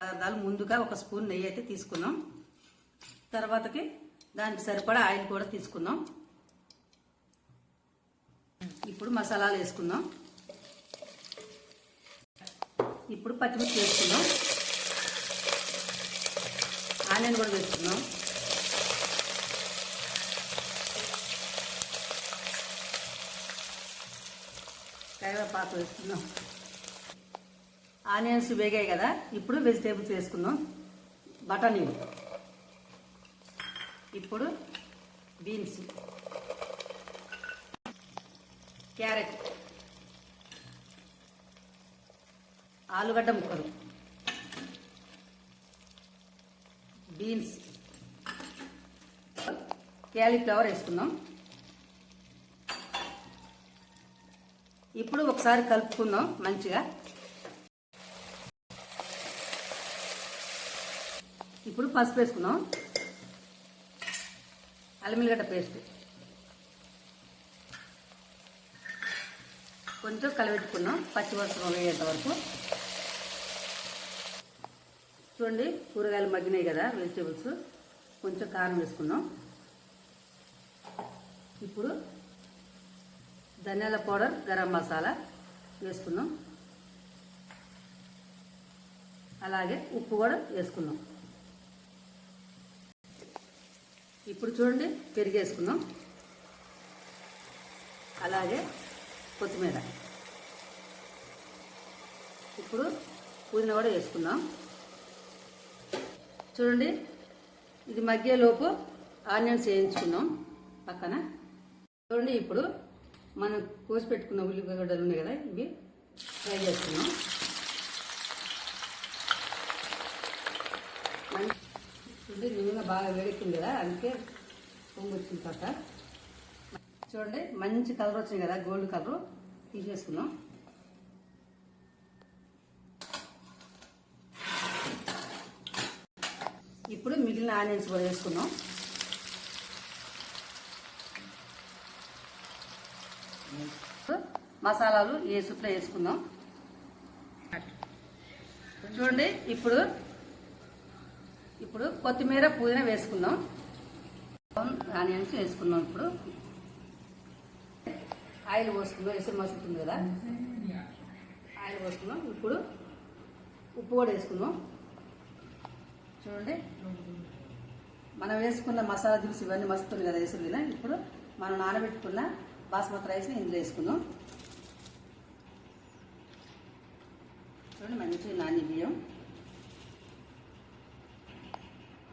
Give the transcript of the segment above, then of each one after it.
పదార్థాలు ముందుగా ఒక స్పూన్ నెయ్యి అయితే తీసుకున్నాం. తర్వాతకి దానికి సరిపడా ఆయిల్ కూడా తీసుకున్నాం. ఇప్పుడు మసాలాలు వేసుకుందాం. ఇప్పుడు పచ్చిమిర్చి వేసుకుందాం. ఆనియన్ కూడా వేసుకుందాం. కరివేపాకు వేసుకుందాం. ఆనియన్స్ వేగాయి కదా, ఇప్పుడు వెజిటేబుల్స్ వేసుకుందాం. బఠానీ, ఇప్పుడు బీన్స్, క్యారెట్, ఆలుగడ్డ ముక్కలు, బీన్స్, క్యాలీఫ్లవర్ వేసుకుందాం. ఇప్పుడు ఒకసారి కలుపుకుందాం మంచిగా. ఇప్పుడు పసుపు వేసుకుందాం. అల్లం వెల్లిగడ్డ పేస్ట్ కొంచెం కలబెట్టుకున్నాం పచ్చివాసన వేయేంత వరకు. చూడండి కూరగాయలు మగ్గినాయి కదా, వెజిటేబుల్స్. కొంచెం కారం వేసుకున్నాం. ఇప్పుడు ధనియాల పౌడర్, గరం మసాలా వేసుకుందాం. అలాగే ఉప్పు కూడా వేసుకుందాం. ఇప్పుడు చూడండి పెరుగు వేసుకుందాం. అలాగే కొత్తిమీర. ఇప్పుడు పుదీనా కూడా వేసుకుందాం. చూడండి ఇది మగ్గేలోపు ఆనియన్స్ వేయించుకుందాం పక్కన. చూడండి ఇప్పుడు మనం కోసి పెట్టుకున్న ఉల్లిగడ్డలు ఉన్నాయి కదా, ఇవి ఫ్రై చేసుకున్నాం. చూడండి నూనె బాగా వేడెక్కింది కదా, అందుకే పొంగు వచ్చింది పక్క. చూడండి మంచి కలర్ వచ్చింది కదా, గోల్డ్ కలర్. తీసేసుకున్నాం. ఇప్పుడు మిగిలిన ఆనియన్స్ కూడా వేసుకున్నాం. మసాలాలు ఏ సుట్లో వేసుకుందాం. చూడండి ఇప్పుడు కొత్తిమీర, పుదీనా వేసుకుందాం. ఆనియన్స్ వేసుకుందాం. ఇప్పుడు ఆయిల్ పోసుకుందాం. ఎసురు మసులుతుంది కదా, ఆయిల్ పోసుకుందాం. ఇప్పుడు ఉప్పు కూడా వేసుకుందాం. చూడండి మనం వేసుకున్న మసాలా దినుసు ఇవన్నీ మస్తుంది కదా ఎసురు మీద. ఇప్పుడు మనం నానబెట్టుకున్న బాస్మతి రైస్ని ఇందులో వేసుకుందాం. చూడండి మంచి నాని బియ్యం.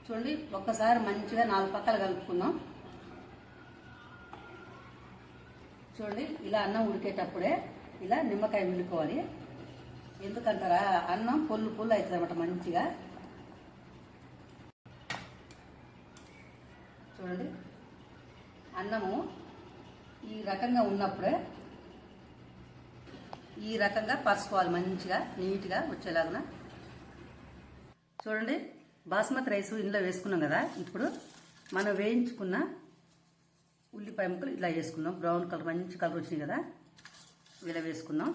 చూడండి ఒక్కసారి మంచిగా 4 పక్కలు కలుపుకుందాం. చూడండి ఇలా అన్నం ఉడికేటప్పుడే ఇలా నిమ్మకాయ పిండుకోవాలి. ఎందుకంటారా, అన్నం పొల్లు అవుతుంది అన్నమాట మంచిగా. చూడండి అన్నము ఈ రకంగా ఉన్నప్పుడే ఈ రకంగా పరుచుకోవాలి, మంచిగా నీట్గా వచ్చేలాగా. చూడండి బాస్మతి రైస్ ఇందులో వేసుకున్నాం కదా. ఇప్పుడు మనం వేయించుకున్న ఉల్లిపాయ ముక్కలు ఇలా వేసుకుందాం. బ్రౌన్ కలర్ మంచి కలర్ వచ్చింది కదా, ఇలా వేసుకుందాం.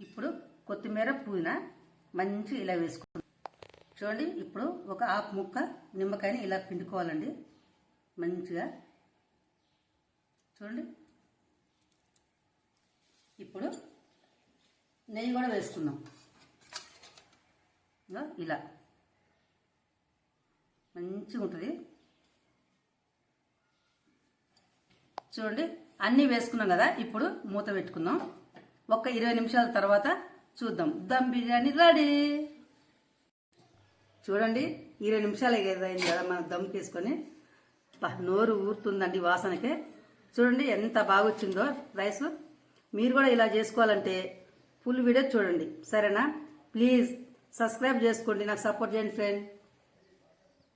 ఇప్పుడు కొత్తిమీర, పుదీనా మంచి ఇలా వేసుకుందాం. చూడండి ఇప్పుడు ఒక ఆకు ముక్క నిమ్మకాయని ఇలా పిండుకోవాలండి మంచిగా. చూడండి ఇప్పుడు నెయ్యి కూడా వేసుకుందాం. ఇలా మంచిగా ఉంటుంది. చూడండి అన్నీ వేసుకున్నాం కదా, ఇప్పుడు మూత పెట్టుకుందాం. ఒక 20 నిమిషాల తర్వాత చూద్దాం. దమ్ బిర్యానీ రెడీ. చూడండి 20 నిమిషాలు అయింది కదా మనం దమ్ తీసుకొని. నోరు ఊరుతుందండి వాసనకే. చూడండి ఎంత బాగా వచ్చిందో రైస్. మీరు కూడా ఇలా చేసుకోవాలంటే ఫుల్ వీడియో చూడండి, సరేనా? ప్లీజ్ సబ్స్క్రైబ్ చేసుకోండి, నాకు సపోర్ట్ చేయండి ఫ్రెండ్.